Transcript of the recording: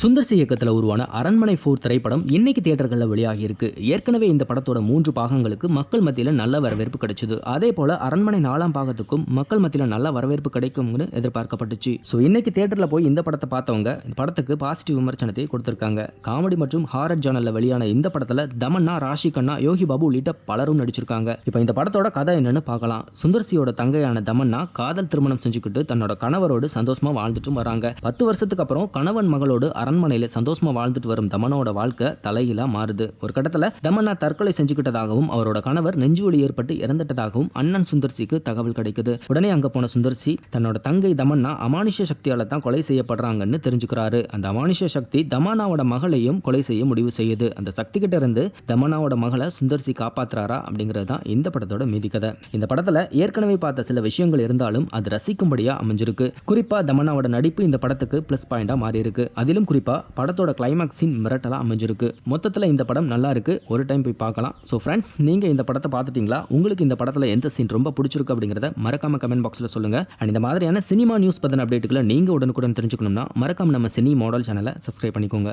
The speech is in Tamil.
சுந்தர் சி இயக்கத்தில் உருவான அரண்மனை 4 திரைப்படம் இன்னைக்கு தியேட்டர்களில் வெளியாகி இருக்கு. ஏற்கனவே இந்த படத்தோட 3 பாகங்களுக்கு மக்கள் மத்தியில் நல்ல வரவேற்பு கிடைச்சது. அதே போல அரண்மனை 4ஆம் பாகத்துக்கும் மக்கள் மத்தியில் நல்ல வரவேற்பு கிடைக்கும்னு எதிர்பார்க்கப்பட்டுச்சு. ஸோ இன்னைக்கு தியேட்டரில் போய் இந்த படத்தை பார்த்தவங்க இந்த படத்துக்கு பாசிட்டிவ் விமர்சனத்தை கொடுத்திருக்காங்க. காமெடி மற்றும் ஹாரர் ஜானல்ல வெளியான இந்த படத்தில் தமன்னா, ராஷி கண்ணா, யோகி பாபு உள்ளிட்ட பலரும் நடிச்சிருக்காங்க. இப்போ இந்த படத்தோட கதை என்னன்னு பார்க்கலாம். சுந்தர் சியோட தங்கையான தமன்னா காதல் திருமணம் செஞ்சுக்கிட்டு தன்னோட கணவரோடு சந்தோஷமா வாழ்ந்துட்டு வராங்க. 10 வருஷத்துக்கு அப்புறம் கணவன் மகளோடு அரண்மனையில சந்தோஷமா வாழ்ந்துட்டு வரும் தமனோட வாழ்க்கை தலையில மாறுது. ஒரு கட்டத்துல தமன்னா தற்கொலை செஞ்சுக்கிட்டதாகவும் அவரோட கணவர் நெஞ்சுவலி ஏற்பட்டு இறந்துட்டதாகவும் அண்ணன் சுந்தர்சிக்கு தகவல் கிடைக்குது. உடனே அங்க போன சுந்தர்சி தன்னோட தங்கை தமன்னா அமானுஷ்ய சக்தியால தான் கொலை செய்யப்படுறாங்கன்னு தெரிஞ்சுக்கிறாரு. அந்த அமானுஷ்ய சக்தி தமன்னாவோட மகளையும் கொலை செய்ய முடிவு செய்யுது. அந்த சக்தி கிட்ட இருந்து தமன்னாவோட மகளை சுந்தர்சி காப்பாத்துறாரா அப்படிங்கிறது தான் இந்த படத்தோட மீதி கதை. இந்த படத்துல ஏற்கனவே பார்த்த சில விஷயங்கள் இருந்தாலும் அது ரசிக்கும்படியா அமைஞ்சிருக்கு. குறிப்பா தமன்னாவோட நடிப்பு இந்த படத்துக்கு பிளஸ் பாயிண்டா மாறி இருக்கு. அதிலும் குறிப்பா படத்தோட கிளைமாக்ஸ் சீன் மிரட்டலா அமைஞ்சிருக்கு. மொத்தத்தில் இந்த படம் நல்லா இருக்கு. ஒரு டைம் போய் பார்க்கலாம். ஸோ ஃப்ரெண்ட்ஸ், நீங்க இந்த படத்தை பார்த்துட்டீங்களா? உங்களுக்கு இந்த படத்தில் எந்த சீன் ரொம்ப பிடிச்சிருக்கு அப்படிங்கிறத மறக்காம கமெண்ட் பாக்ஸில் சொல்லுங்க. அண்ட் இந்த மாதிரியான சினிமா நியூஸ் பத்தின அப்டேட்டுகளை நீங்க உடனுக்குடன் தெரிஞ்சுக்கணும்னா மறக்காம நம்ம சினி மாடல் சேனலை சப்ஸ்கிரைப் பண்ணிக்கோங்க.